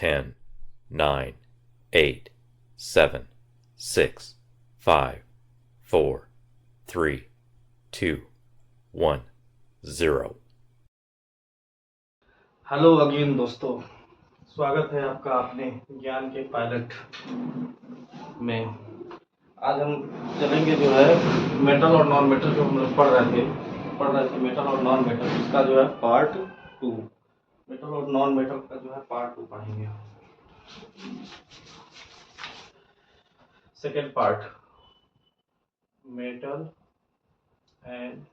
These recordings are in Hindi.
10, 9, 8, 7, 6, 5, 4, 3, 2, 1, 0। हेलो अगेन दोस्तों, स्वागत है आपका अपने ज्ञान के पायलट में। आज हम चलेंगे जो है मेटल और नॉन मेटल, जो हम लोग पढ़ रहे थे मेटल और नॉन मेटल, इसका जो है पार्ट 2। मेटल और नॉन मेटल का जो है पार्ट 2 पढ़ेंगे। Second part, metal and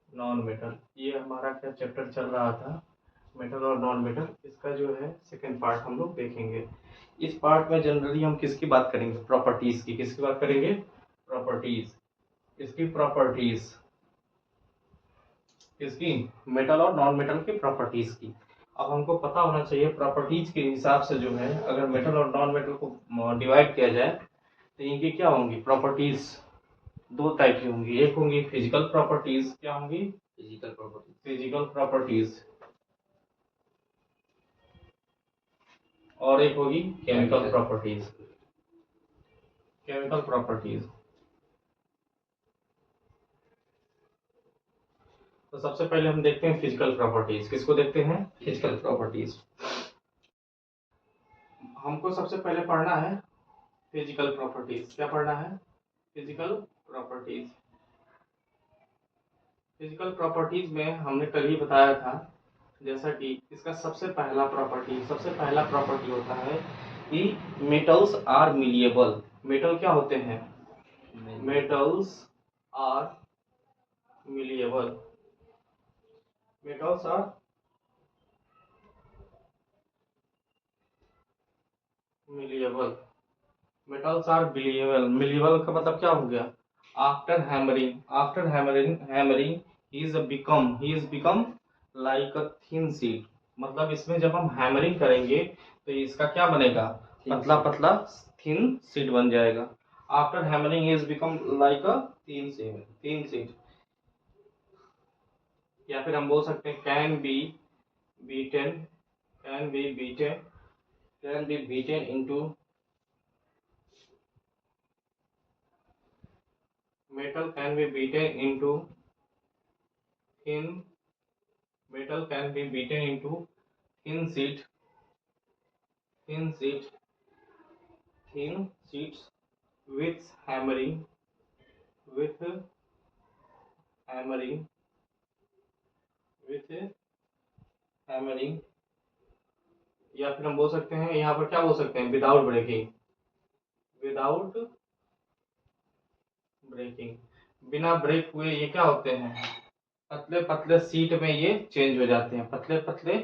non metal. ये हमारा क्या चैप्टर चल रहा था, मेटल और नॉन मेटल। इसका जो है सेकेंड पार्ट हम लोग देखेंगे। इस पार्ट में जनरली हम किसकी बात करेंगे? प्रॉपर्टीज की। किसकी बात करेंगे? प्रॉपर्टीज। इसकी प्रॉपर्टीज, इसकी मेटल और नॉन मेटल की प्रॉपर्टीज की। अब हमको पता होना चाहिए प्रॉपर्टीज के हिसाब से जो है, अगर मेटल और नॉन मेटल को डिवाइड किया जाए तो इनकी क्या होंगी प्रॉपर्टीज? दो टाइप की होंगी। एक होंगी फिजिकल प्रॉपर्टीज। क्या होंगी? Physical properties. और एक होगी केमिकल प्रॉपर्टीज। Chemical properties. तो सबसे पहले हम देखते हैं फिजिकल प्रॉपर्टीज। किसको देखते हैं? Physical properties. हमको सबसे पहले पढ़ना है फिजिकल प्रॉपर्टीज। क्या पढ़ना है? Physical properties. फिजिकल प्रॉपर्टीज में हमने कल ही बताया था, जैसा कि इसका सबसे पहला प्रॉपर्टी होता है कि मेटल्स आर मिलिएबल। मेटल क्या होते हैं? Metals are malleable. Metals are malleable. Metals are malleable. Malleable का मतलब क्या हो गया? After hammering he is become like a thin sheet. मतलब इसमें जब हम हैमरिंग करेंगे तो इसका क्या बनेगा? पतला पतला थिन शीट बन जाएगा। After hammering he is become like a thin sheet. या फिर हम बोल सकते हैं can be beaten into metal can be beaten into thin sheets with hammering with hammering या फिर हम बोल सकते हैं, यहाँ पर क्या बोल सकते हैं? Without breaking. बिना ब्रेक हुए ये क्या होते हैं? पतले पतले सीट में ये चेंज हो जाते हैं। पतले पतले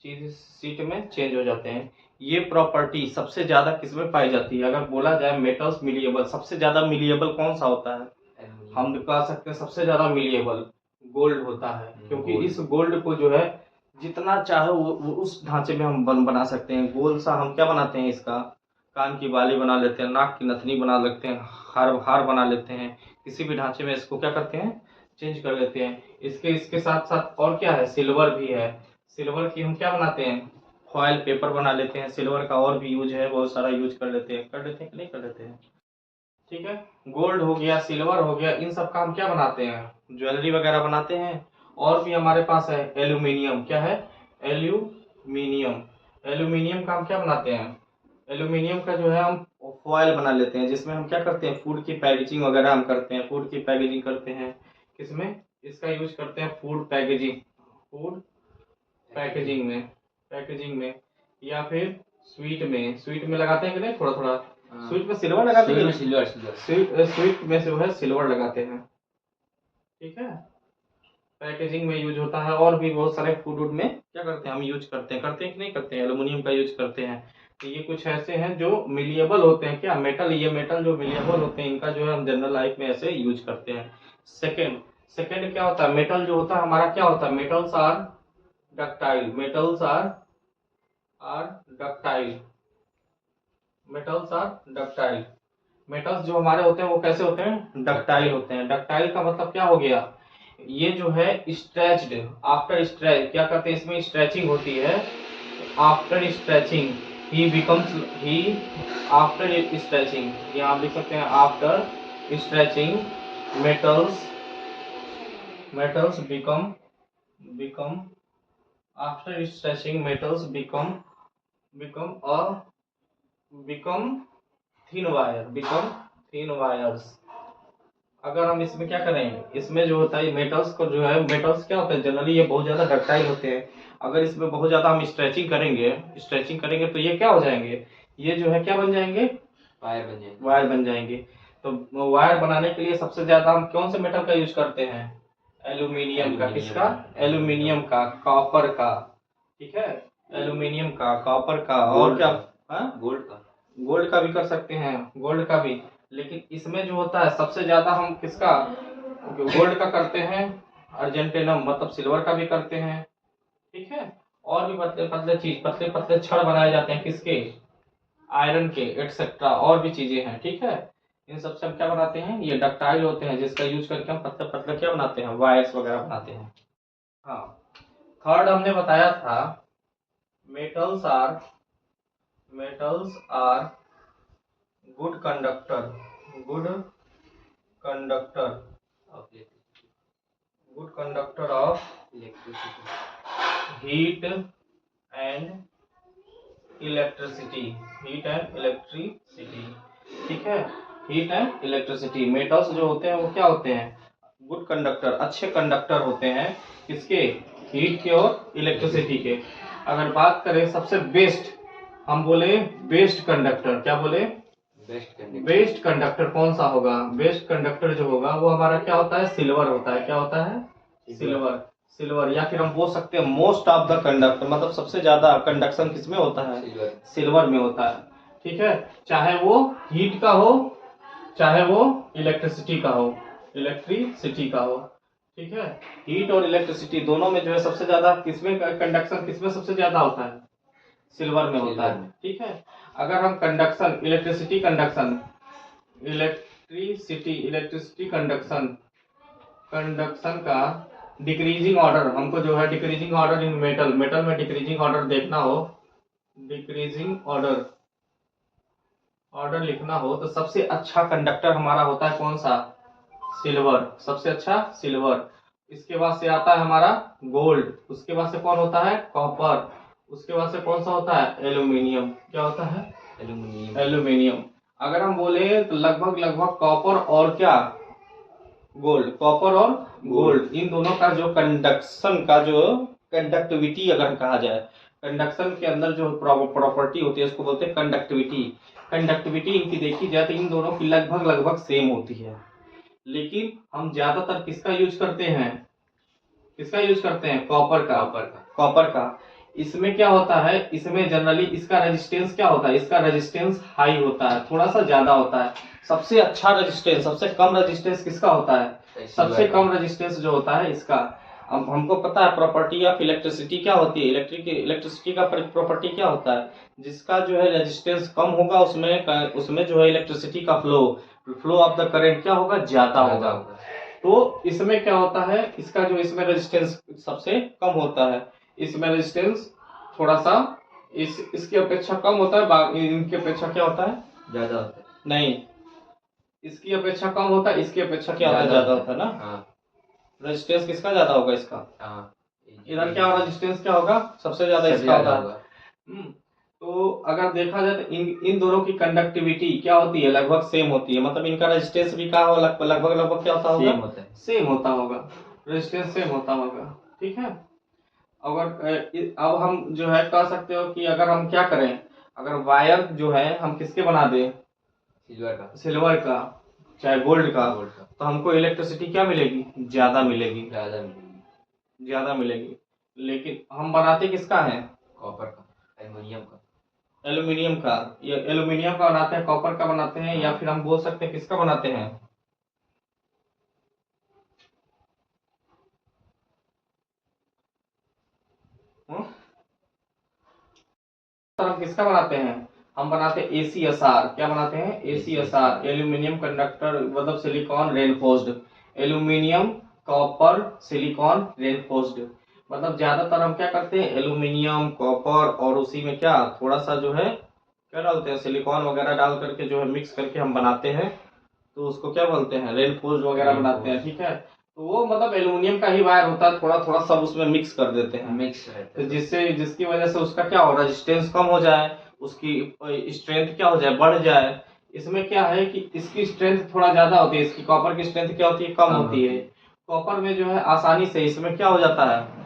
चीज सीट में चेंज हो जाते हैं। ये प्रॉपर्टी सबसे ज्यादा किसमें पाई जाती है? अगर बोला जाए मेटल्स मिलिएबल, सबसे ज्यादा मिलिएबल कौन सा होता है? हम कह सकते हैं सबसे ज्यादा मिलिएबल गोल्ड होता है, क्योंकि इस गोल्ड को जो है जितना चाहे वो उस ढांचे में हम बना सकते हैं। गोल सा हम क्या बनाते हैं? इसका कान की बाली बना लेते हैं, नाक की नथनी बना लेते हैं, हार बना लेते हैं। किसी भी ढांचे में इसको क्या करते हैं? चेंज कर लेते हैं। इसके साथ साथ और क्या है? सिल्वर भी है। सिल्वर की हम क्या बनाते हैं? फॉयल पेपर बना लेते हैं। सिल्वर का और भी यूज है, बहुत सारा यूज कर लेते हैं कि नहीं कर लेते हैं? ठीक है, गोल्ड हो गया, सिल्वर हो गया, इन सब का हम क्या बनाते हैं? ज्वेलरी वगैरह बनाते हैं। और भी हमारे पास है एल्यूमिनियम। क्या है? एल्यूमिनियम। एल्यूमिनियम का हम क्या बनाते हैं? एल्यूमिनियम का जो है हम फॉयल बना लेते हैं, जिसमें हम क्या करते हैं? फूड की पैकेजिंग वगैरह हम करते हैं। फूड की पैकेजिंग करते हैं किसमें? इसका यूज करते हैं फूड पैकेजिंग में या फिर स्वीट में लगाते हैं कि नहीं? थोड़ा थोड़ा स्वीट में सिल्वर लगाते हैं। स्वीट में जो है सिल्वर लगाते हैं। ठीक है, पैकेजिंग में यूज होता है। और भी बहुत सारे फूड में क्या करते हैं? हम यूज करते हैं कि नहीं करते हैं? एल्यूमिनियम का यूज करते हैं। तो ये कुछ ऐसे हैं जो मिलिएबल होते हैं। क्या मेटल? ये मेटल जो मिलिएबल होते हैं, इनका जो है हम जनरल लाइफ में ऐसे यूज करते हैं। सेकेंड क्या होता है? मेटल जो होता है हमारा क्या होता है? Metals are ductile. मेटल्स जो हमारे होते हैं वो कैसे होते हैं? डक्टाइल होते हैं। डक्टाइल का मतलब क्या हो गया? ये जो है स्ट्रेच्ड, आफ्टर स्ट्रेच क्या करते हैं? इसमें स्ट्रेचिंग होती है। आफ्टर स्ट्रेचिंग ही बिकम्स ही आफ्टर स्ट्रेचिंग, यहाँ आप लिख सकते हैं after stretching metals become after stretching metals become thin wires। अगर हम इसमें क्या करें, इसमें जो होता है मेटल्स को जो है, मेटल्स क्या होते हैं जनरली ये बहुत ज़्यादा डक्टाइल होते हैं। अगर इसमें बहुत ज़्यादा हम स्ट्रेचिंग करेंगे तो ये क्या हो जाएंगे, ये जो है क्या बन जाएंगे, वायर बन जाएंगे। तो वायर बनाने के लिए सबसे ज़्यादा हम कौन से मेटल का यूज करते हैं, एल्यूमिनियम का। किसका, एल्यूमिनियम का, कॉपर का, ठीक है, एल्यूमिनियम का, कॉपर का, और क्या, गोल्ड का भी कर सकते हैं, गोल्ड का भी। लेकिन इसमें जो होता है सबसे ज्यादा हम किसका, गोल्ड का करते हैं, अर्जेंटेनम मतलब सिल्वर का भी करते हैं, ठीक है। और भी पतले पतले छड़ बनाए जाते हैं किसके, आयरन के, एटसेट्रा, और भी चीजें हैं, ठीक है। इन सबसे हम क्या बनाते हैं, ये डक्टाइल होते हैं जिसका यूज करके हम पतले पतले क्या बनाते हैं, वायर्स वगैरह बनाते हैं। हाँ, थर्ड हमने बताया था metals are good conductor of heat and electricity, ठीक है। हीट एंड इलेक्ट्रिसिटी, मेटल्स जो होते हैं वो क्या होते हैं, गुड कंडक्टर, अच्छे कंडक्टर होते हैं किसके, हीट के और इलेक्ट्रिसिटी के। अगर बात करें सबसे बेस्ट, हम बोले बेस्ट कंडक्टर, क्या बोले, बेस्ट कंडक्टर कौन सा होगा, बेस्ट कंडक्टर जो होगा वो हमारा क्या होता है, सिल्वर होता है। क्या होता है, सिल्वर। या फिर हम बोल सकते हैं मोस्ट ऑफ द कंडक्टर, मतलब सबसे ज्यादा कंडक्शन किसमें होता है, सिल्वर में होता है, ठीक है। चाहे वो हीट का हो, चाहे वो इलेक्ट्रिसिटी का हो, ठीक है। हीट और इलेक्ट्रिसिटी दोनों में जो है सबसे ज्यादा किसमें कंडक्शन किसमें सबसे ज्यादा होता है, सिल्वर में होता है, ठीक है। अगर हम कंडक्शन, इलेक्ट्रिसिटी कंडक्शन का डिक्रीजिंग ऑर्डर, हमको जो है डिक्रीजिंग ऑर्डर इन मेटल में डिक्रीजिंग ऑर्डर देखना हो, डिक्रीजिंग ऑर्डर लिखना हो, तो सबसे अच्छा कंडक्टर हमारा होता है कौन सा, सिल्वर, सबसे अच्छा सिल्वर। इसके बाद से आता है हमारा गोल्ड, उसके बाद से कौन होता है, कॉपर, उसके बाद से कौन सा होता है, एल्यूमिनियम। क्या होता है, एल्यूमिनियम। अगर हम बोले तो लगभग कॉपर और क्या, गोल्ड, इन दोनों का जो कंडक्टिविटी अगर कहा जाए, कंडक्शन के अंदर जो प्रॉपर्टी होती है उसको बोलते हैं कंडक्टिविटी इनकी देखी जाए तो इन दोनों की लगभग सेम होती है। लेकिन हम ज्यादातर किसका यूज करते हैं, कॉपर का। इसमें क्या होता है, इसमें जनरली इसका रेजिस्टेंस क्या होता है, इसका रेजिस्टेंस हाई होता है, थोड़ा सा ज्यादा होता है। सबसे अच्छा रेजिस्टेंस, सबसे कम रेजिस्टेंस किसका होता है, सबसे कम रेजिस्टेंस जो होता है इसका। अब हमको पता है प्रॉपर्टी ऑफ इलेक्ट्रिसिटी क्या होती है, इलेक्ट्रिसिटी का प्रॉपर्टी क्या होता है, जिसका जो है रेजिस्टेंस कम होगा उसमें जो है इलेक्ट्रिसिटी का फ्लो ऑफ द करंट क्या होगा, ज्यादा होगा। तो इसमें क्या होता है, इसका जो इसमें रेजिस्टेंस सबसे कम होता है, इसमें रेजिस्टेंस थोड़ा सा इसकी अपेक्षा कम होता है, इनकी अपेक्षा क्या होता है, ज्यादा होता है, नहीं, इसकी अपेक्षा कम होता है, इसकी अपेक्षा क्या होता है, ज्यादा होता है ना। हाँ, रेजिस्टेंस किसका ज्यादा होगा, इसका। हाँ, इधर क्या रेजिस्टेंस क्या होगा, सबसे ज्यादा इसका होगा। तो अगर देखा जाए तो इन दोनों की कंडक्टिविटी क्या होती है, लगभग सेम होती है, मतलब इनका रेजिस्टेंस भी क्या हो, लगभग क्या होता होगा, सेम होता होगा, रेजिस्टेंस सेम होता होगा, ठीक है। अगर अब हम जो है कह सकते हो कि अगर हम क्या करें, अगर वायर जो है हम किसके बना दें, सिल्वर का चाहे गोल्ड का, तो हमको इलेक्ट्रिसिटी क्या मिलेगी, ज्यादा मिलेगी। लेकिन हम बनाते किसका है, कॉपर का, एल्यूमिनियम का। ये एल्यूमिनियम का बनाते हैं, कॉपर का बनाते हैं, या फिर हम बोल सकते हैं किसका बनाते हैं, हम किसका बनाते हैं, हम बनाते हैं ACSR। क्या बनाते हैं, ACSR, एल्यूमिनियम कंडक्टर मतलब silicon reinforced, aluminium copper silicon reinforced. मतलब ज्यादातर हम क्या करते हैं, एल्यूमिनियम, कॉपर और उसी में क्या थोड़ा सा जो है क्या डालते हैं, सिलिकॉन वगैरह डाल करके जो है मिक्स करके हम बनाते हैं, तो उसको क्या बोलते हैं, रेनफोर्स वगैरह बनाते हैं, ठीक है। तो वो मतलब एल्यूमिनियम का ही वायर होता है, थोड़ा थोड़ा सब उसमें मिक्स कर देते हैं, मिक्स रहता तो है। जिससे जिसकी वजह से उसका क्या हो, रेजिस्टेंस कम हो जाए, उसकी स्ट्रेंथ क्या हो जाए, बढ़ जाए। इसमें क्या है कि इसकी स्ट्रेंथ थोड़ा ज्यादा होती है, इसकी कॉपर की स्ट्रेंथ क्या होती है, कम होती है। कॉपर में जो है आसानी से इसमें क्या हो जाता है,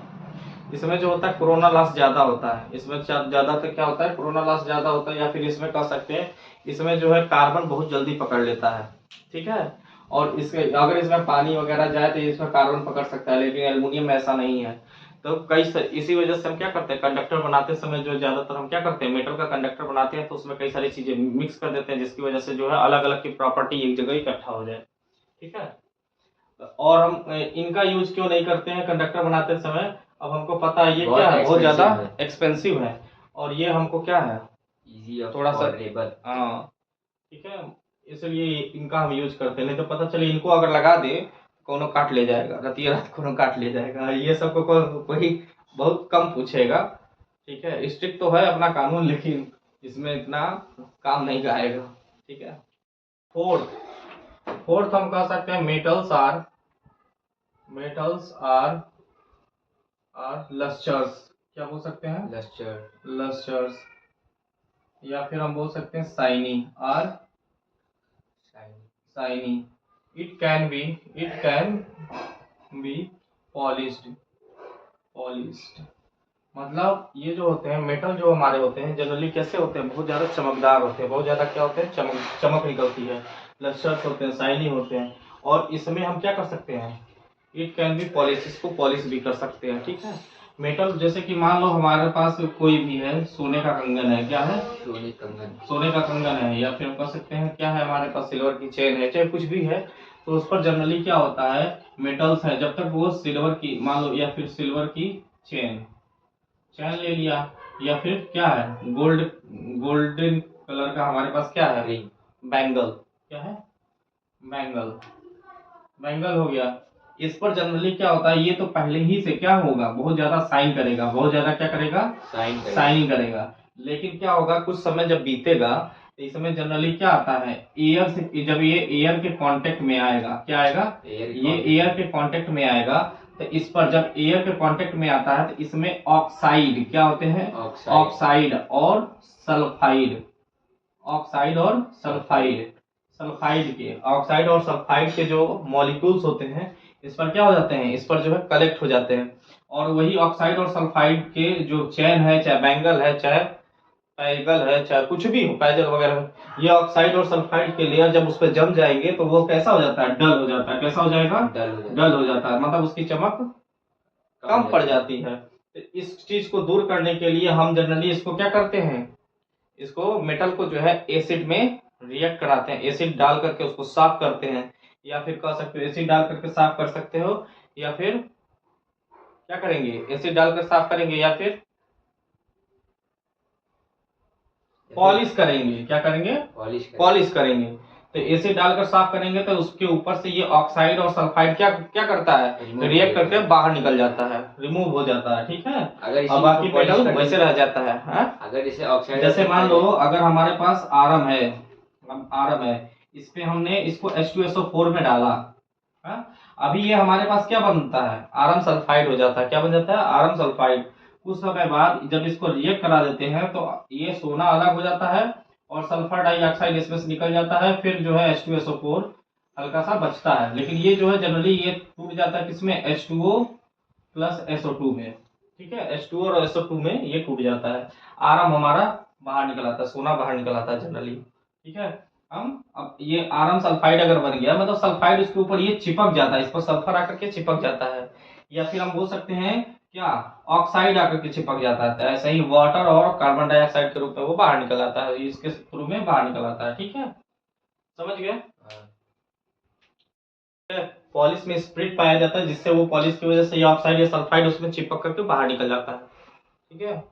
इसमें जो होता है कोरोना लॉस ज्यादा होता है, इसमें ज्यादातर क्या होता है, कोरोना लॉस ज्यादा होता है, या फिर इसमें कह सकते हैं इसमें जो है कार्बन बहुत जल्दी पकड़ लेता है, ठीक है। और इसके अगर इसमें पानी वगैरह जाए तो इसमें कार्बन पकड़ सकता है, लेकिन एल्युमिनियम में ऐसा नहीं है। तो इसी वजह से हम क्या करते हैं, कंडक्टर बनाते समय जो ज्यादातर हम क्या करते हैं, मेटल का कंडक्टर बनाते हैं तो उसमें कई सारी चीजें मिक्स कर देते हैं, जिसकी वजह से जो है अलग अलग की प्रॉपर्टी एक जगह इकट्ठा हो जाए, ठीक है। और हम इनका यूज क्यों नहीं करते हैं कंडक्टर बनाते समय, अब हमको पता है ये बहुत क्या है, बहुत ज्यादा expensive है। एक्सपेंसिव है, और ये हमको क्या है, इजी और थोड़ा सा अफोर्डेबल। हाँ, ठीक है, इसलिए इनका हम यूज करते हैं। नहीं तो पता चले इनको अगर लगा दे कोनो काट ले जाएगा, रतिया रात कोनो काट ले जाएगा, ये सब को कोई बहुत कम पूछेगा, ठीक है। स्ट्रिक्ट तो है अपना कानून, लेकिन इसमें इतना काम नहीं आएगा, ठीक है। फोर्थ हम कह सकते हैं मेटल्स आर लस्टर्स, क्या बोल सकते हैं, लस्टर्स, या फिर हम बोल सकते हैं shiny. It can be polished. मतलब ये जो होते हैं मेटल जो हमारे होते हैं जनरली कैसे होते हैं, बहुत ज्यादा चमकदार होते हैं, बहुत ज्यादा क्या होते हैं, चमक निकलती है, लस्टर्स होते हैं, शाइनी होते हैं। और इसमें हम क्या कर सकते हैं, इट कैन बी पॉलिश, इसको पॉलिश भी कर सकते हैं, ठीक है। मेटल जैसे कि मान लो हमारे पास कोई भी है, सोने का कंगन है, क्या है, सोने का कंगन है, या फिर हम कह सकते हैं क्या है, हमारे पास सिल्वर की चेन है, चाहे कुछ भी है, तो उस पर जनरली क्या होता है, मेटल्स है, जब तक वो सिल्वर की मान लो, या फिर सिल्वर की चेन चैन ले लिया, या फिर क्या है, गोल्डन कलर का हमारे पास क्या है, बैंगल, क्या है, बैंगल बैंगल हो गया। इस पर जनरली क्या होता है, ये तो पहले ही से क्या होगा, बहुत ज्यादा साइन करेगा, बहुत ज्यादा क्या करेगा, साइन करेगा। लेकिन क्या होगा, कुछ समय जब बीतेगा तो इसमें जनरली क्या आता है, एयर से, जब ये एयर के कांटेक्ट में आएगा, क्या आएगा, ये एयर के कांटेक्ट में आएगा, तो इस पर जब एयर के कांटेक्ट में आता है तो इसमें ऑक्साइड क्या होते हैं, ऑक्साइड और सल्फाइड, ऑक्साइड और सल्फाइड के जो मॉलिक्यूल्स होते हैं इस पर क्या हो जाते हैं, इस पर जो है कलेक्ट हो जाते हैं, और वही ऑक्साइड और सल्फाइड के जो चैन है, चाहे बैंगल है, चाहे पैगल है, चाहे कुछ भी हो, पैजल वगैरह, ये ऑक्साइड और सल्फाइड के लेयर जब उस पर जम जाएंगे तो वो कैसा हो जाता है, डल हो जाता है, कैसा हो जाएगा, डल हो जाता है, मतलब उसकी चमक कम पड़ जाती है। तो इस चीज को दूर करने के लिए हम जनरली इसको क्या करते हैं, इसको मेटल को जो है एसिड में रिएक्ट कराते हैं, एसिड डाल करके उसको साफ करते हैं, या फिर कह सकते हो एसिड डाल करके साफ कर सकते हो, या फिर क्या करेंगे, एसिड डालकर साफ करेंगे, या फिर पॉलिश करेंगे, क्या करेंगे, पॉलिश करेंगे। तो एसिड डालकर साफ करेंगे तो उसके ऊपर से ये ऑक्साइड और सल्फाइड क्या क्या करता है, रिएक्ट करके बाहर निकल जाता है, रिमूव हो जाता है, ठीक है। और बाकी मेटल वैसे रह जाता है, अगर जैसे ऑक्साइड, जैसे मान लो अगर हमारे पास आरम है, इस पे हमने इसको H2SO4 में डाला, अभी ये हमारे पास क्या बनता है, आरम सल्फाइड हो जाता है, क्या बन जाता है, आरम सल्फाइड। कुछ समय बाद जब इसको रिएक्ट करा देते हैं तो ये सोना अलग हो जाता है और सल्फर डाइऑक्साइड इसमें से निकल जाता है, फिर जो है H2SO4 हल्का सा बचता है, लेकिन ये जो है जनरली ये टूट जाता है किसमें, H2O प्लस SO2 में, ठीक है, H2O और SO2 में ये टूट जाता है, आरम हमारा बाहर निकल आता है, सोना बाहर निकल आता है जनरली, ठीक है। हम अब ये आरम सल्फाइड अगर बन गया, मतलब सल्फाइड उसके ऊपर ये चिपक जाता है, इस पर सल्फर आकर के चिपक जाता है, या फिर हम बोल सकते हैं क्या, ऑक्साइड आकर के चिपक जाता है, ऐसे ही वाटर और कार्बन डाइऑक्साइड के रूप में वो बाहर निकल आता है, इसके थ्रू में बाहर निकल आता है, ठीक है, समझ गए। पॉलिश में स्प्रिट पाया जाता है, जिससे वो पॉलिश की वजह से ये ऑक्साइड या सल्फाइड उसमें चिपक करके बाहर निकल जाता है, ठीक है।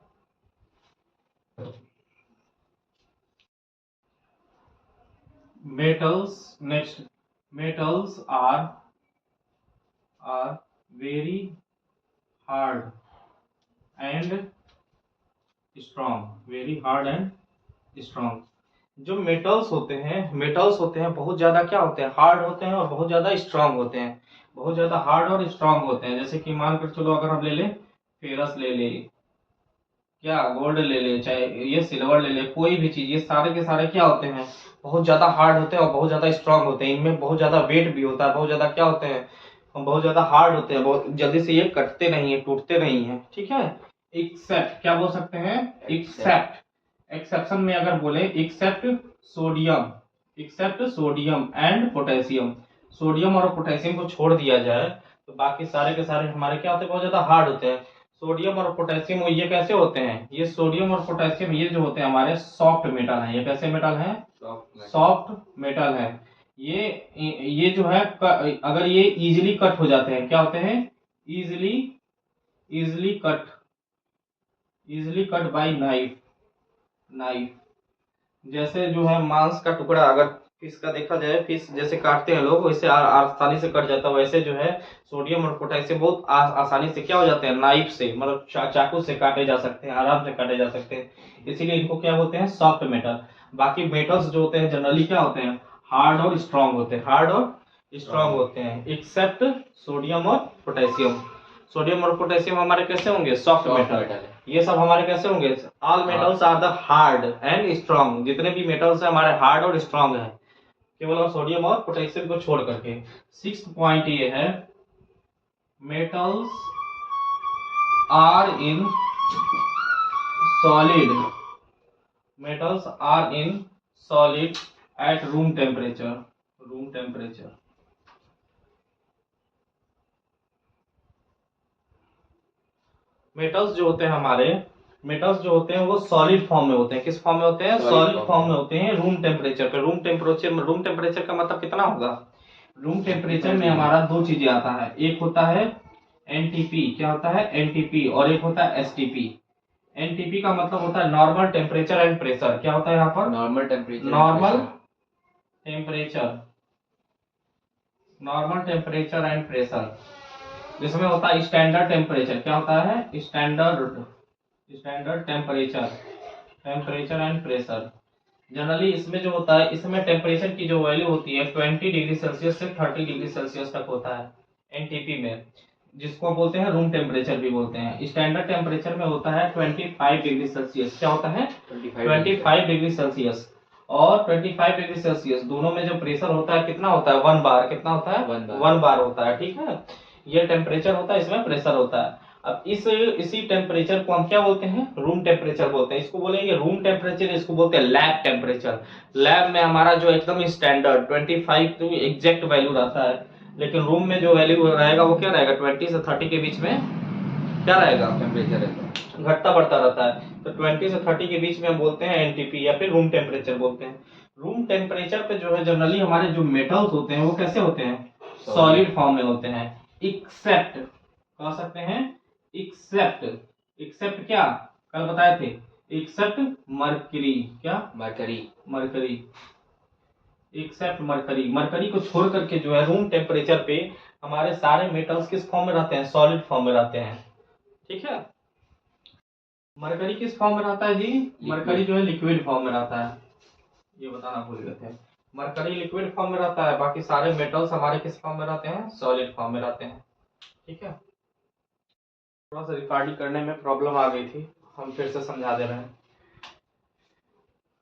Metals are very hard and strong, very hard and strong. जो मेटल्स होते हैं बहुत ज्यादा क्या होते हैं, हार्ड होते हैं और बहुत ज्यादा स्ट्रांग होते हैं, बहुत ज्यादा हार्ड और स्ट्रांग होते हैं। जैसे कि मान कर चलो अगर हम ले लें फेरस ले ले, क्या गोल्ड ले ले, चाहे ये सिल्वर ले ले, कोई भी चीज, ये सारे के सारे क्या होते हैं, बहुत ज्यादा हार्ड होते हैं और बहुत ज्यादा स्ट्रांग होते हैं। इनमें बहुत ज्यादा वेट भी होता है, बहुत ज्यादा क्या होते हैं, बहुत ज्यादा हार्ड होते हैं, बहुत जल्दी से ये कटते नहीं है, टूटते नहीं है, ठीक है। एक्सेप्ट क्या बोल सकते हैं, एक्सेप्ट, एक्सेप्शन में अगर बोले except sodium, except sodium and potassium, sodium और पोटेशियम को छोड़ दिया जाए तो बाकी सारे के सारे हमारे क्या होते हैं, बहुत ज्यादा हार्ड होते हैं। सोडियम और पोटेशियम ये कैसे होते हैं, ये सोडियम और पोटेशियम ये जो होते हैं हमारे सॉफ्ट मेटल हैं। ये कैसे मेटल हैं, सॉफ्ट मेटल है। ये जो है अगर ये इजीली कट हो जाते हैं, क्या होते हैं, इजीली कट बाय नाइफ। जैसे जो है मांस का टुकड़ा अगर फिश का देखा जाए, फिश जैसे काटते हैं लोग वैसे आसानी से कट जाता है, वैसे जो है सोडियम और पोटेशियम बहुत आसानी से क्या हो जाते हैं, नाइफ से मतलब चाकू से काटे जा सकते हैं, आराम से काटे जा सकते हैं, इसीलिए इनको क्या बोलते हैं, सॉफ्ट मेटल। बाकी मेटल्स जो होते हैं जनरली क्या होते हैं, हार्ड और स्ट्रांग होते हैं, हार्ड और स्ट्रांग होते हैं, एक्सेप्ट सोडियम और पोटेशियम। सोडियम और पोटेशियम हमारे कैसे होंगे, सॉफ्ट मेटल। ये सब हमारे कैसे होंगे, all metals are the hard and strong. जितने भी मेटल्स हैं हमारे हार्ड और स्ट्रांग हैं, केवल सोडियम और पोटेशियम को छोड़ करके। 6th पॉइंट ये है, metals are in solid, metals are in solid at room temperature, room temperature. Metals जो होते हैं हमारे, मेटल्स जो होते हैं वो सॉलिड फॉर्म में होते हैं। किस फॉर्म में होते हैं, सॉलिड फॉर्म में होते हैं रूम टेम्परेचर पे। रूम टेम्परेचर का मतलब कितना होगा, रूम टेम्परेचर में हमारा दो चीजें आता है, एक होता है एनटीपी, क्या होता है एनटीपी, और एक होता है एसटीपी। एनटीपी का मतलब होता है नॉर्मल टेम्परेचर एंड प्रेशर। क्या होता है यहाँ पर, normal temperature, normal temperature and pressure. जिसमें होता है स्टैंडर्ड टेम्परेचर, क्या होता है standard temperature and pressure. Generally इसमें जो होता है, इसमें टेम्परेचर की जो वैल्यू होती है 20 डिग्री सेल्सियस से 30 डिग्री सेल्सियस तक होता है एनटीपी में, जिसको बोलते हैं रूम टेम्परेचर भी बोलते हैं। स्टैंडर्ड टेम्परेचर में होता है 25 डिग्री सेल्सियस। क्या होता है, 25 डिग्री सेल्सियस और 25 डिग्री सेल्सियस दोनों में जो प्रेशर होता है कितना होता है, 1 बार। कितना होता है, 1 बार होता है, ठीक है। ये टेम्परेचर होता है, इसमें प्रेशर होता है। अब इसी टेम्परेचर को हम क्या बोलते हैं, रूम टेम्परेचर बोलते हैं। इसको बोलेंगे रूम टेम्परेचर, इसको बोलते हैं लैब टेम्परेचर। लैब में हमारा जो एकदम स्टैंडर्ड 25 तो एग्जैक्ट वैल्यू रहता है, लेकिन रूम में जो वैल्यू रहेगा वो क्या रहेगा, 20 से 30 के बीच में क्या रहेगा, टेम्परेचर घटता बढ़ता रहता है। तो 20 से 30 के बीच में हम बोलते हैं एनटीपी या फिर रूम टेम्परेचर बोलते हैं। रूम टेम्परेचर पे जो है जनरली हमारे जो मेटल्स होते हैं वो कैसे होते हैं, सॉलिड फॉर्म में होते हैं। एक्सेप्ट कह सकते हैं, एक्सेप्ट क्या कल बताए थे, एक्सेप्ट मरकरी, क्या मरकरी, एक्सेप्ट मरकरी को छोड़ करके जो है रूम टेम्परेचर पे हमारे सारे मेटल्स किस फॉर्म में रहते हैं, सॉलिड फॉर्म में रहते हैं, ठीक है। मरकरी किस फॉर्म में रहता है जी, मरकरी जो है लिक्विड फॉर्म में रहता है, ये बताना भूल गए थे। मरकरी लिक्विड फॉर्म में रहता है, बाकी सारे मेटल्स हमारे किस फॉर्म में रहते हैं, सॉलिड फॉर्म में रहते हैं, ठीक है। थोड़ा सा रिकॉर्डिंग करने में प्रॉब्लम आ गई थी, हम फिर से समझा दे रहे हैं।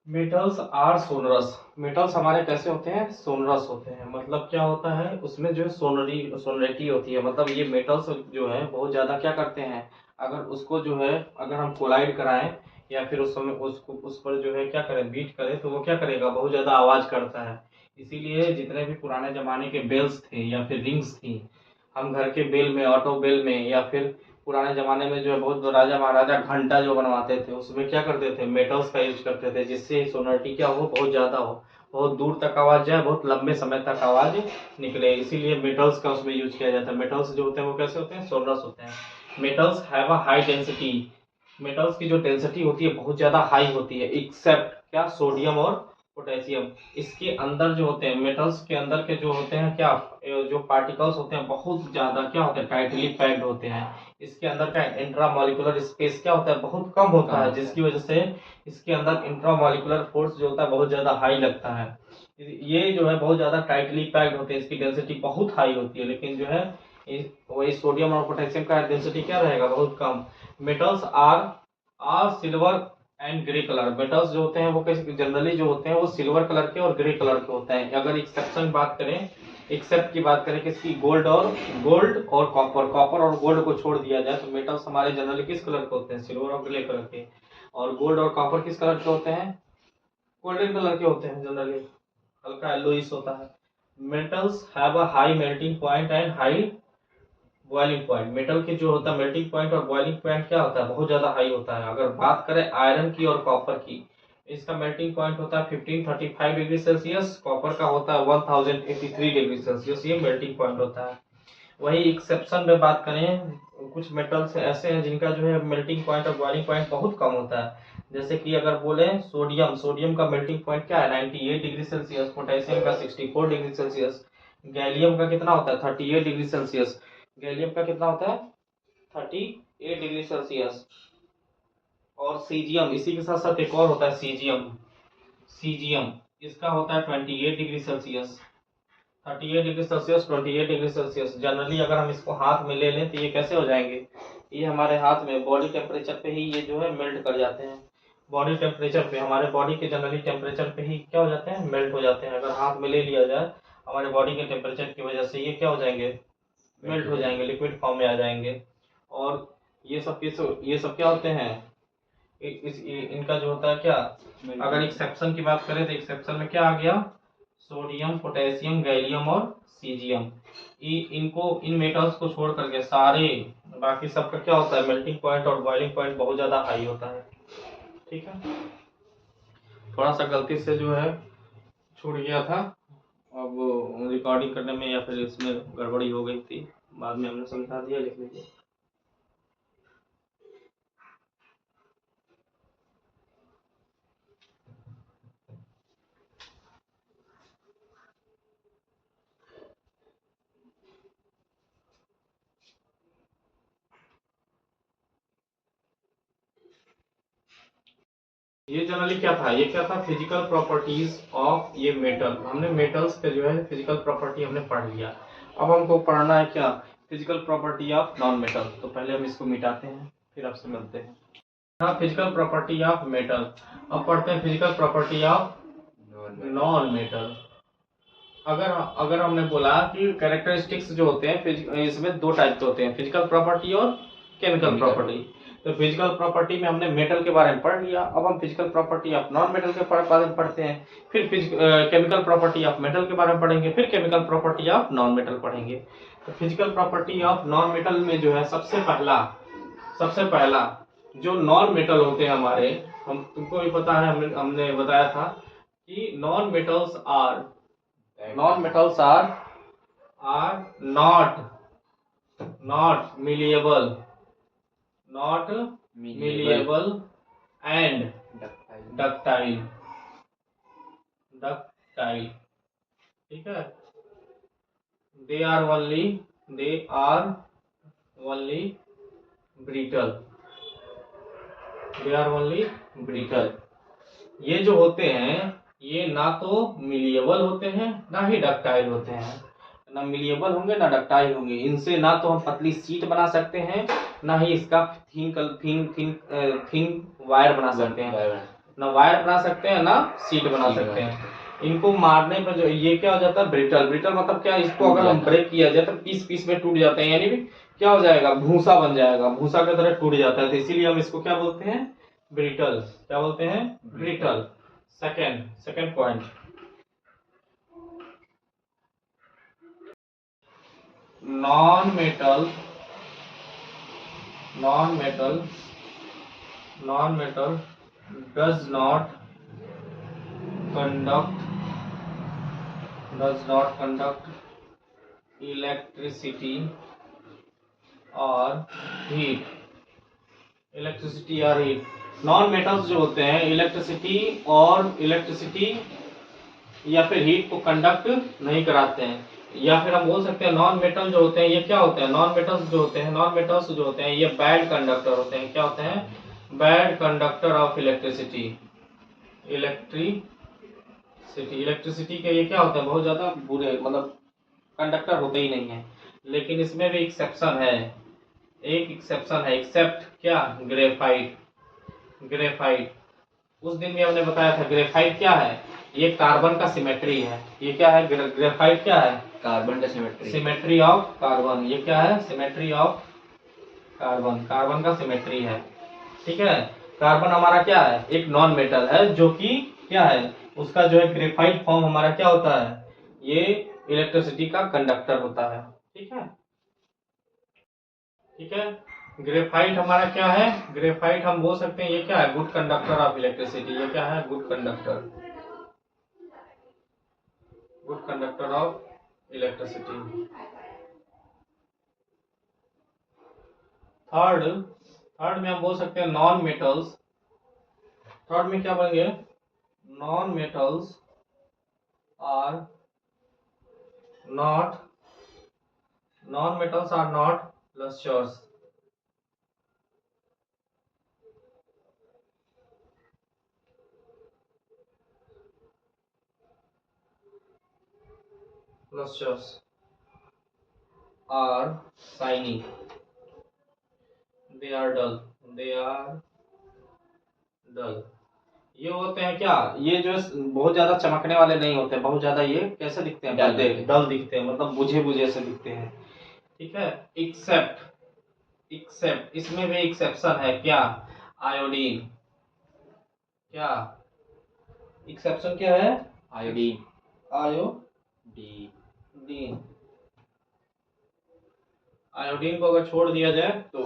मेटल्स आर सोनरस, मेटल्स हमारे कैसे होते हैं, सोनरस होते हैं। मतलब क्या होता है, उसमें जो सोनरिटी होती है, मतलब ये मेटल्स जो है बहुत ज्यादा क्या करते हैं, अगर उसको जो है अगर हम कोलाइड कराएं या फिर उस समय उसको उस पर जो है क्या करें, बीट करें, तो वो क्या करेगा, बहुत ज्यादा आवाज करता है। इसीलिए जितने भी पुराने जमाने के बेल्स थे या फिर रिंग्स थी, हम घर के बेल में, ऑटो बेल में, या फिर पुराने जमाने में जो है बहुत राजा महाराजा घंटा जो बनवाते थे उसमें क्या करते थे, मेटल्स का यूज करते थे, जिससे सोनरिटी क्या हो, बहुत ज्यादा हो, बहुत दूर तक आवाज जाए, बहुत लंबे समय तक आवाज निकले, इसीलिए मेटल्स का उसमें यूज किया जाता है। मेटल्स जो होते हैं वो कैसे होते हैं, सोनरस होते हैं। Metals have a high density, metals की जो डेंसिटी होती है बहुत ज्यादा हाई होती है, एक्सेप्ट क्या, सोडियम और पोटेशियम, इसके अंदर जो होते हैं मेटल्स के अंदर के जो होते हैं क्या, जो पार्टिकल्स होते हैं बहुत ज्यादा क्या होते हैं, टाइटली पैक्ड होते हैं। इसके अंदर का इंट्रामॉलिक्यूलर स्पेस क्या होता है, बहुत कम होता है, जिसकी वजह से इसके अंदर इंट्रामॉलिक्यूलर फोर्स जो होता है बहुत ज्यादा हाई लगता है। ये जो है बहुत ज्यादा टाइटली पैक्ड होते हैं, इसकी डेंसिटी बहुत हाई होती है, लेकिन जो है वही सोडियम और पोटेशियम का डेंसिटी क्या रहेगा, बहुत कम। Metals are silver and grey colour, metals जो होते हैं वो कैसे जनरली जो होते हैं वो सिल्वर कलर के और ग्रे कलर के होते हैं। अगर एक्सेप्शन बात करें, एक्सेप्ट की बात करें किसकी, गोल्ड और कॉपर और गोल्ड को छोड़ दिया जाए तो मेटल्स हमारे जनरली किस कलर के होते हैं, सिल्वर और ग्रे कलर के। और गोल्ड और कॉपर किस कलर के होते हैं, गोल्डन कलर के होते हैं जनरली, हल्का येलोइश होता है। Metals have a high melting point and high boiling point, metal के जो होता है मेल्टिंग पॉइंट और बॉइलिंग पॉइंट क्या होता है, बहुत ज्यादा हाई होता है। अगर बात करें आयरन की और कॉपर की, इसका मेल्टिंग पॉइंट होता है 1535 डिग्री सेल्सियस, कॉपर का होता है 1083 डिग्री सेल्सियस, ये मेल्टिंग पॉइंट होता है। वही एक्सेप्शन में बात करें, कुछ मेटल्स ऐसे हैं जिनका जो है मेल्टिंग पॉइंट और बॉइलिंग पॉइंट बहुत कम होता है। जैसे कि अगर बोले सोडियम का मेल्टिंग पॉइंट क्या है, 98 डिग्री सेल्सियस, पोटेशियम का 64 डिग्री सेल्सियस, गैलियम का कितना होता है 38 डिग्री सेल्सियस, गैलियम का कितना होता है 38 डिग्री सेल्सियस। और सीजियम, इसी के साथ साथ एक और होता है सीजियम, इसका होता है 28 degree Celsius, 38 degree Celsius, 28 degree Celsius. Generally अगर हम इसको हाथ में ले लें तो ये कैसे हो जाएंगे, ये हमारे हाथ में बॉडी टेम्परेचर पे ही ये जो है मेल्ट कर जाते हैं, बॉडी टेम्परेचर पे, हमारे बॉडी के जनरली टेम्परेचर पे ही क्या हो जाते हैं, मेल्ट हो जाते हैं। अगर हाथ में ले लिया जाए हमारे बॉडी के टेम्परेचर की वजह से ये क्या हो जाएंगे, मेल्ट हो जाएंगे, लिक्विड फॉर्म में आ जाएंगे। और ये सब क्या होते हैं, इनका जो होता है क्या, अगर एक्सेप्शन की बात करें तो एक्सेप्शन में क्या आ गया, सोडियम, पोटेशियम, गैलियम और सीजियम। इन मेटल्स को छोड़ करके सारे बाकी सबका क्या होता है, मेल्टिंग पॉइंट और बॉइलिंग पॉइंट बहुत ज्यादा हाई होता है। ठीक है, थोड़ा सा गलती से जो है छूट गया था, अब रिकॉर्डिंग करने में या फिर इसमें गड़बड़ी हो गई थी, बाद में हमने समझा दिया, लिख लीजिए। ये जनरली क्या था, ये क्या था, फिजिकल प्रॉपर्टीज ऑफ ये मेटल, हमने मेटल्स के जो है फिजिकल प्रॉपर्टी हमने पढ़ लिया। अब हमको पढ़ना है क्या, physical property of non metal. तो पहले हम इसको मिटाते हैं फिर आपसे मिलते हैं। हाँ, फिजिकल प्रॉपर्टी ऑफ मेटल। अब पढ़ते हैं physical property of non metal. अगर हमने बोला कि कैरेक्टरिस्टिक्स जो होते हैं इसमें दो टाइप के होते हैं, फिजिकल प्रॉपर्टी और केमिकल प्रॉपर्टी। तो फिजिकल प्रॉपर्टी में हमने मेटल के बारे में पढ़ लिया, अब हम physical property of non metal के बारे में पढ़ते हैं, फिर केमिकल प्रॉपर्टी ऑफ मेटल के बारे में पढ़ेंगे, फिर chemical property of non metal पढ़ेंगे। तो physical property of non metal में जो है सबसे पहला जो नॉन मेटल होते हैं हमारे, हम तुमको भी पता है, हमने बताया था कि non metals are not malleable and ductile, ठीक है। they are only brittle। ये जो होते हैं ये ना तो मिलिएबल होते हैं ना ही डक्टाइल होते हैं, ना मिलिएबल होंगे ना डक्टाइल होंगे। इनसे ना तो हम पतली सीट बना सकते हैं ना ही इसका थिन वायर बना सकते हैं, ना वायर बना सकते हैं ना सीट बना सकते हैं। इनको मारने पर जो ये क्या हो जाता है, ब्रिटल मतलब क्या, इसको अगर हम ब्रेक किया जाए तो पीस में टूट जाते हैं, यानी भी क्या हो जाएगा, भूसा बन जाएगा, भूसा की तरह टूट जाता है। तो इसीलिए हम इसको क्या बोलते हैं, ब्रिटल। क्या बोलते हैं, brittle. Second point, non metal does not conduct electricity or heat। Non metals जो होते हैं इलेक्ट्रिसिटी या फिर हीट को कंडक्ट नहीं कराते हैं। या फिर हम बोल सकते हैं नॉन मेटल जो होते हैं ये क्या होते हैं, नॉन मेटल्स जो होते हैं ये बैड कंडक्टर होते हैं। क्या होते हैं? Bad conductor of electricity. Electricity के ये क्या होते हैं, बहुत ज्यादा बुरे, मतलब कंडक्टर होते ही नहीं है। लेकिन इसमें भी एक्सेप्शन है, एक एक्सेप्शन है, एक्सेप्ट क्या? ग्रेफाइट। उस दिन भी हमने बताया था ग्रेफाइट क्या है, ये कार्बन का सिमेट्री है। ये क्या है? ग्रेफाइट क्या है? कार्बन का सिमेट्री। Symmetry of carbon. ये क्या है? सिमेट्री ऑफ कार्बन, कार्बन का सिमेट्री है। ठीक है, कार्बन हमारा क्या है? एक नॉन मेटल है जो कि क्या है, उसका जो है ग्रेफाइट फॉर्म हमारा क्या होता है, ये इलेक्ट्रिसिटी का कंडक्टर होता है। ठीक है, ठीक है। ग्रेफाइट हमारा क्या है? ग्रेफाइट हम बोल सकते हैं ये क्या है? Good conductor of electricity. ये क्या है? Good conductor of electricity. Third में हम बोल सकते हैं नॉन मेटल्स। थर्ड में क्या बनेंगे? Non metals are not lustres. are shiny, they are dull। ये होते हैं क्या, ये जो बहुत ज्यादा चमकने वाले नहीं होते, बहुत ज्यादा ये कैसे दिखते हैं? डल दिखते हैं, मतलब बुझे बुझे से दिखते हैं। ठीक है, एक्सेप्ट इसमें भी एक्सेप्शन है क्या? आयोडीन। क्या एक्सेप्शन क्या है? आयोडीन। आयोडीन को अगर छोड़ दिया जाए तो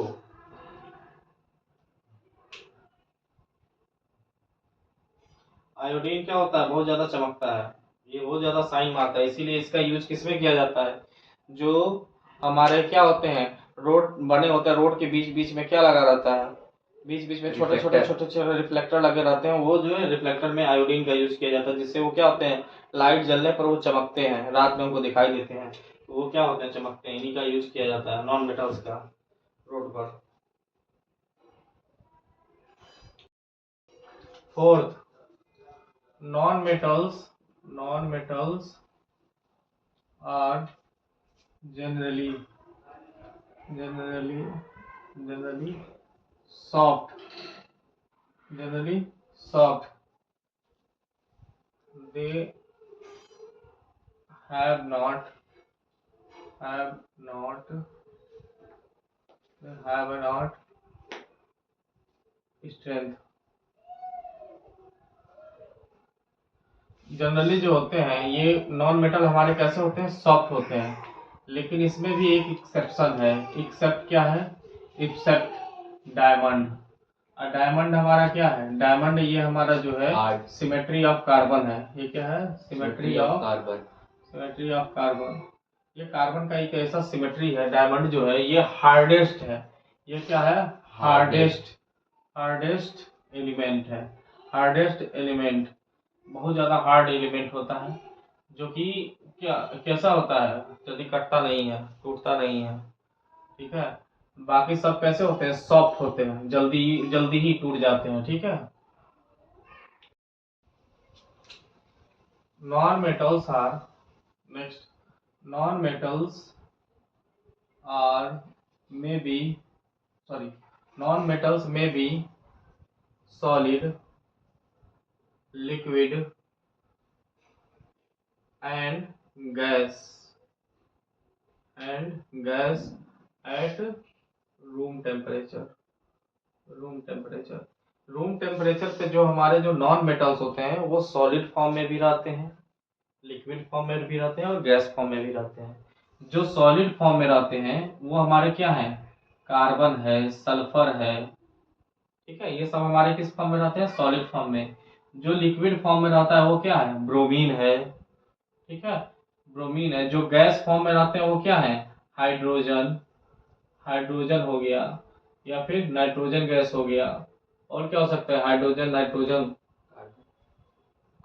आयोडीन क्या होता है? बहुत ज्यादा चमकता है, ये बहुत ज्यादा शाइन मारता है, इसीलिए इसका यूज किसमें किया जाता है? जो हमारे क्या होते हैं, रोड बने होते हैं, रोड के बीच बीच में क्या लगा रहता है? बीच बीच में छोटे छोटे रिफ्लेक्टर लगे रहते हैं, वो जो है रिफ्लेक्टर में आयोडीन का यूज किया जाता है, जिससे वो क्या होते हैं, लाइट जलने पर वो चमकते हैं, रात में हमको दिखाई देते हैं, तो वो क्या होते हैं? चमकते हैं। इन्हीं का यूज किया जाता है नॉन मेटल्स का रोड पर। Fourth, non metals are generally soft they have not strength। Generally जो होते हैं ये नॉन मेटल हमारे कैसे होते हैं? सॉफ्ट होते हैं। लेकिन इसमें भी एक एक्सेप्शन है। एक्सेप्ट क्या है? Accept diamond. डायमंड हमारा क्या है? डायमंड ये हमारा जो है सिमेट्री ऑफ कार्बन है। ये क्या है? Symmetry of carbon. ये कार्बन का एक ऐसा सिमेट्री है, डायमंड जो है ये हार्डेस्ट है। ये क्या है? हार्डेस्ट एलिमेंट, बहुत ज्यादा हार्ड एलिमेंट होता है, जो कि क्या कैसा होता है? जल्दी कटता नहीं है, टूटता नहीं है। ठीक है, बाकी सब कैसे होते हैं? सॉफ्ट होते हैं, जल्दी ही टूट जाते हैं। ठीक है, non metals may be solid, liquid and gas at room temperature पे जो हमारे जो नॉन मेटल्स होते हैं वो सॉलिड फॉर्म में भी रहते हैं, लिक्विड फॉर्म में भी रहते हैं और गैस फॉर्म में भी रहते हैं। जो सॉलिड फॉर्म में रहते हैं वो हमारे क्या हैं? कार्बन है, सल्फर है। ठीक है, ये सब हमारे किस फॉर्म में रहते हैं? सॉलिड फॉर्म में। जो लिक्विड फॉर्म में रहता है वो क्या है? ब्रोमीन है। ठीक है, ब्रोमीन है। जो गैस फॉर्म में रहते हैं वो क्या है? हाइड्रोजन हो गया, या फिर नाइट्रोजन गैस हो गया। और क्या हो सकता है? हाइड्रोजन, नाइट्रोजन,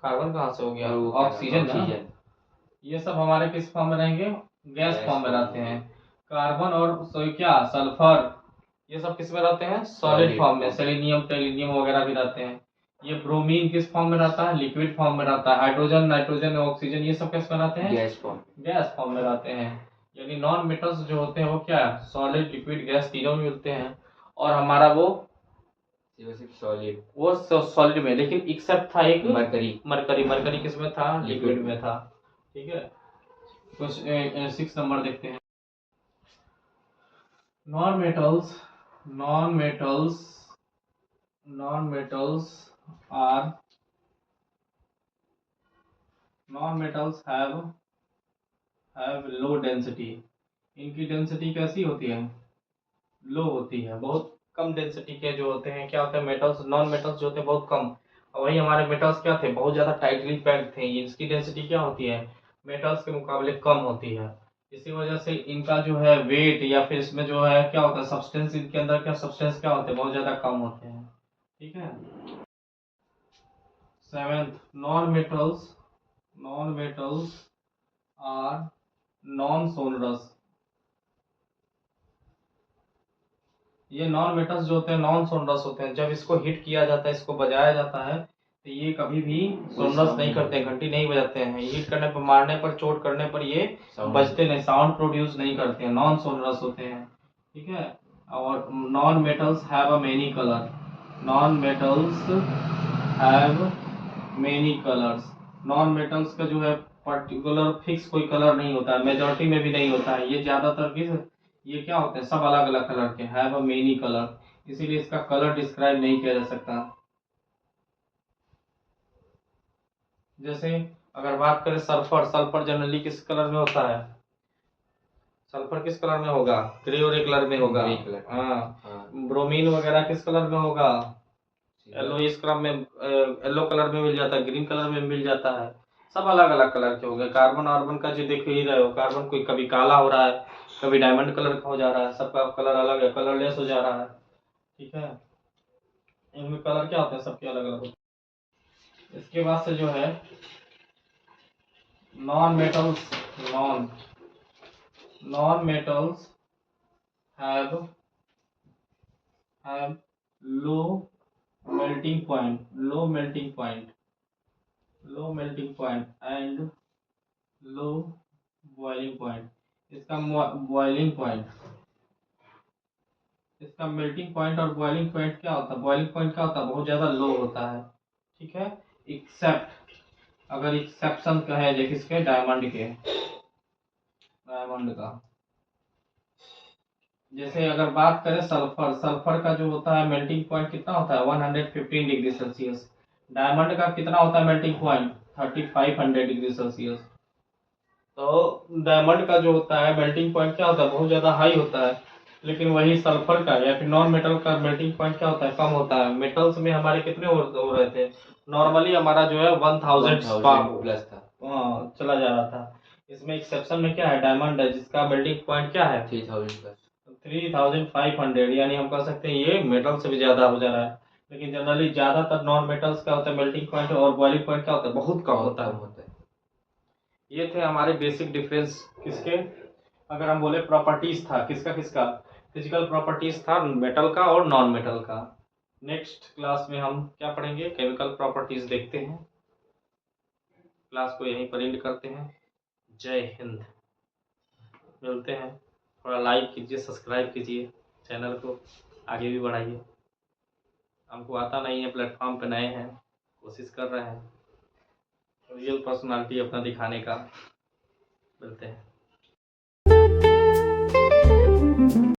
कार्बन कहाँ से हो गया, और वो क्या नाम, ऑक्सीजन ना। ऑक्सीजन। ये सब हमारे किस फॉर्म में रहेंगे, गैस फॉर्म में रहते हैं। कार्बन और क्या सल्फर, ये सब किस में रहते हैं, सॉलिड Solid फॉर्म में। form। सेलेनियम टेलिनियम वगैरह भी रहते हैं। ये ब्रोमीन किस फॉर्म में रहता है, लिक्विड फॉर्म में रहता है। हाइड्रोजन नाइट्रोजन ऑक्सीजन ये सब किस में रहते हैं, गैस फॉर्म। गैस फॉर्म में रहते हैं। यानी नॉन मेटल्स जो होते हैं वो क्या है, सॉलिड लिक्विड गैस तीनों में मिलते हैं। और हमारा वो सिर्फ सॉलिड। वो सॉलिड में, लेकिन एक्सेप्ट था एक मरकरी। मरकरी किस में था, लिक्विड लिक्विड में था। ठीक है, कुछ 6 नंबर देखते हैं। Non metals are non metals have low density. इनकी डेंसिटी कैसी होती है, लो होती है। बहुत कम डेंसिटी के जो होते हैं, क्या होते हैं मेटल्स, नॉन मेटल्स जो होते हैं बहुत कम। और वही हमारे मेटल्स क्या थे, बहुत ज़्यादा टाइटली पैक्ड थे। इसकी डेंसिटी क्या होती है, मेटल्स के मुकाबले कम होती है। इसी वजह से इनका जो है वेट या फिर इसमें जो है क्या होता है, सब्सटेंस, इनके अंदर क्या सब्सटेंस क्या होते हैं, बहुत ज़्यादा कम होते हैं। ठीक है। 7th, non metals are non sonorous. ये नॉन मेटल्स जो होते हैं नॉन सोनरस होते हैं। जब इसको हिट किया जाता है, इसको बजाया जाता है, तो ये कभी भी सोनरस नहीं करते, घंटी नहीं बजाते हैं। हिट करने पर, मारने पर, चोट करने पर ये बजते नहीं, साउंड प्रोड्यूस नहीं करते हैं, नॉन सोनरस होते हैं। ठीक है। और non metals have a many colour. Non metals have many colours. Non metals का जो है पर्टिकुलर फिक्स कोई कलर नहीं होता है, मेजॉरिटी में भी नहीं होता है। ये ज्यादातर किस, ये क्या होते हैं, सब अलग अलग कलर के, हैव अ मेनी कलर, इसीलिए इसका कलर डिस्क्राइब नहीं किया जा सकता। जैसे अगर बात करें सल्फर, सल्फर जनरली किस कलर में होता है, सल्फर किस कलर में होगा, ग्रे और एक कलर में होगा। Grey colour. हाँ। ब्रोमीन वगैरह किस कलर में होगा, येलो, इस कलर में, येलो कलर में मिल जाता है, ग्रीन कलर में मिल जाता है। सब अलग अलग कलर के हो गए। कार्बन आर्बन का जो देख ही रहे हो, कार्बन कोई कभी काला हो रहा है, कभी डायमंड कलर का हो जा रहा है, सबका कलर अलग है, कलरलेस हो जा रहा है। ठीक है, इनमें कलर क्या होते हैं, सबके अलग अलग होते हैं। इसके बाद से जो है non metals, non metals have low melting point and low boiling point। इसका बॉइलिंग पॉइंट, इसका मेल्टिंग पॉइंट और बॉइलिंग पॉइंट क्या होता है, बॉइलिंग पॉइंट क्या होता है, बहुत ज्यादा लो होता है। ठीक है। एक्सेप्ट, अगर एक्सेप्शन का है जो किसके, डायमंड के, डायमंड का। जैसे अगर बात करें सल्फर, सल्फर का जो होता है मेल्टिंग पॉइंट कितना होता है, 115 डिग्री सेल्सियस। डायमंड का कितना होता है मेल्टिंग पॉइंट, 3500 डिग्री सेल्सियस। तो डायमंड का जो होता है मेल्टिंग पॉइंट क्या होता है, बहुत ज़्यादा हाई होता है। लेकिन वही सल्फर का या फिर नॉन मेटल का मेल्टिंग पॉइंट क्या होता है, कम होता है। मेटल्स में हमारे कितने हो रहे थे, नॉर्मली हमारा जो है 1000 प्लस था। चला जा रहा था। इसमें एक्सेप्शन में क्या है, डायमंड है, जिसका मेल्टिंग पॉइंट क्या है, 3000 प्लस। 3500, यानी हम कह सकते हैं ये मेटल से भी ज़्यादा हो जा रहा है। लेकिन जनरली ज़्यादातर नॉन मेटल्स का होता है मेल्टिंग पॉइंट, और बॉइलिंग पॉइंट क्या होता है, बहुत कम होता है। ये थे हमारे बेसिक डिफरेंस किसके, अगर हम बोले प्रॉपर्टीज था किसका किसका, फिजिकल प्रॉपर्टीज था मेटल का और नॉन मेटल का। नेक्स्ट क्लास में हम क्या पढ़ेंगे, केमिकल प्रॉपर्टीज देखते हैं। क्लास को यहीं पर एंड करते हैं। जय हिंद। मिलते हैं। थोड़ा लाइक कीजिए, सब्सक्राइब कीजिए, चैनल को आगे भी बढ़ाइए। हमको आता नहीं है, प्लेटफॉर्म पे नए हैं, कोशिश कर रहे हैं रियल पर्सनालिटी अपना दिखाने का। मिलते हैं।